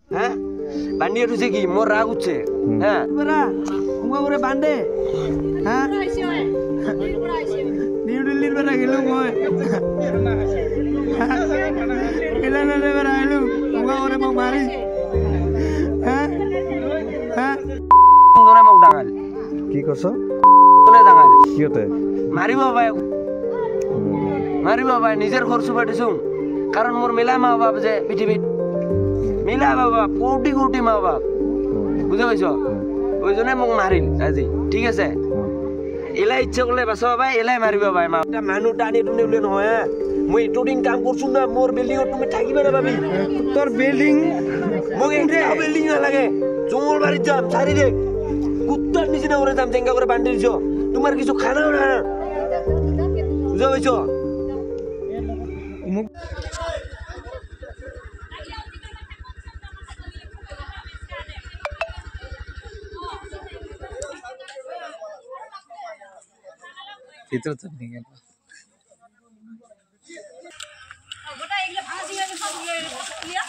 হ্যাঁ বান্ডিয়ে রুছে কি মোর রাগ উঠছে হ্যাঁ বেরা উমা করে বান্ডে হ্যাঁ নিউ দিল্লির বেরা গেলুম মই এলা না রে বেরা আইলুম উমা করে মোক মারি হ্যাঁ হ্যাঁ কোনে মোক ডাঙাল কি কছ কোনে ডাঙাল কিয়তে মারিব ভাই নিজের খরচ পাঠিয়েছুন কারণ মোর মেলা মা বাপ যে পৃথিবীত মেলা বাবা কোটি কোটি মা বাপ বুঝতে পারছ ওই জন্য মোক মারিল আজি ঠিক আছে এলাই ইচ্ছা করলে বাঁচা ভাই এলাই মারিব ভাই মা মানুষ টানি টুনি বলে নহয় মই এতদিন কাম করছো না মোর বিল্ডিং তুমি থাকিবে না ভাবি তোর বিল্ডিং মোক এন্ট্রি বিল্ডিং নালাগে জঙ্গল বাড়ির যাম চারিদিক কুত্তার নিচিনা করে যাম চেঙ্গা করে বান্ধি দিছ তোমার কিছু খানাও না বুঝতে পারছ ভিতর তো নিয়ে গেল গোটা এগুলো ভাঙা দিয়ে সব ক্লিয়ার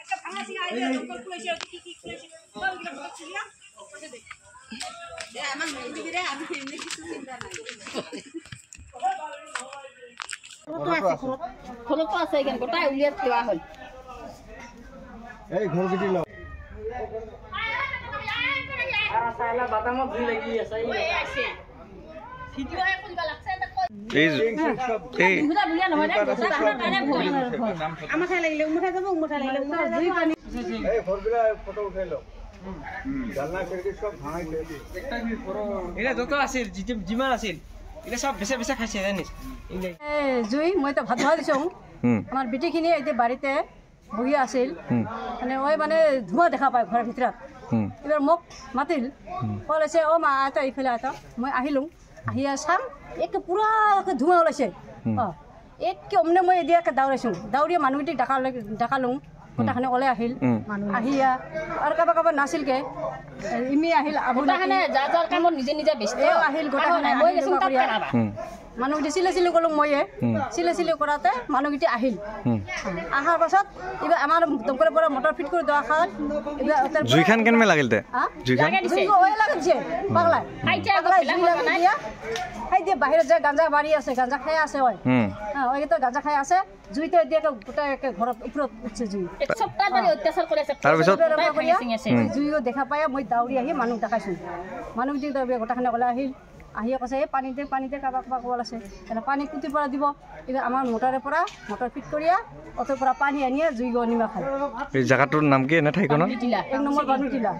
একটা ভাঙা দিয়ে আইলে খুলেছে কি খুলেছে সবগুলো ক্লিয়ার বসে দে আমার মেয়ে রে আমি এমনি কিছু চিন্তা নাই খোলতো আছে এখানে গোটা উলিয়াত দেওয়া হল এই ঘর গিটি ল আর সালা বাদাম ধুই লাগি আছে ওই আছে ভিডিও এ কোনবা লাগছে এটা কই এই বুঝা বুঝা নহয় না গোটা কানে ভয় আমার খাই লাগিলে উমঠা যাব উমঠা লাগিলে উমঠা দুই পানি এই ঘরগুলা ফটো উঠাই লো জানলা খিড়কি সব ভাঙাই দে একটা কি করো এটা যত আছে জিমান আছে এটা সব বেশা বেশা খাইছে জানিস জুই মই তো ভাত ভাত দিছোঁ আমাৰ বেটিখিনি এতিয়া বাৰীতে বহি আছিল মানে ওই মানে ধোঁৱা দেখা পায় ঘৰৰ ভিতৰত এবাৰ মোক মাতিল ক'লেছে অ' মা এটা এইফালে এটা মই আহিলোঁ আহি চাম একে পুৰা ধোঁৱা ওলাইছে অঁ একে অমনে মই এদিয়াকে দাউৰাইছোঁ দাউৰিয়া মানুহকেইটি ডাকালোঁ গোটাখানে ওলাই আহিল আহি আৰু কাৰোবাৰ নাছিলকে ইমি আহিল গোটাখানে যা যাৰ কামত নিজে নিজে ব্যস্ত আহিল গোটাখানে মই গৈছোঁ তাত মানুহকেইটি চিলে কৰোঁ ময়ে চিলে কৰাতে মানুহকেইটি আহিল অহাৰ পাছত এইবাৰ আমাৰ দমকলৰ পৰা মটৰ ফিট কৰি দিয়া খাল এইবাৰ জুইখান কেনে লাগিল তে জুইখান লাগিছে পাগলাই খাই দিয়ে বাহিৰত যে গাঞ্জা বাৰী আছে গাঞ্জা খাই আছে হয় ওইটো গাঞ্জা খাই আছে জুইতে এতিয়া গোটাই ঘৰত ওপৰত উঠছে জুই এক সপ্তাহ ধৰি অত্যাচাৰ কৰি আছে তাৰপিছত জুইও দেখা পাই মই দাউৰি আহি মানুহ দেখাইছোঁ মানুহকেইটি গোটাখানে ওলাই আহিল আহি কৈছে এই পানীতে কাৰোবাক ক'ব আছে এতিয়া পানী কুটিৰ পৰা দিব এতিয়া আমাৰ মটৰৰ পৰা মটৰ ফিট কৰিয়া অটোৰ পৰা পানী আনিয়ে জুই নিমখ খায় এই জায়গাটোৰ নাম কি এনে ঠাইখনৰ 1 নম্বৰ বানুটিলা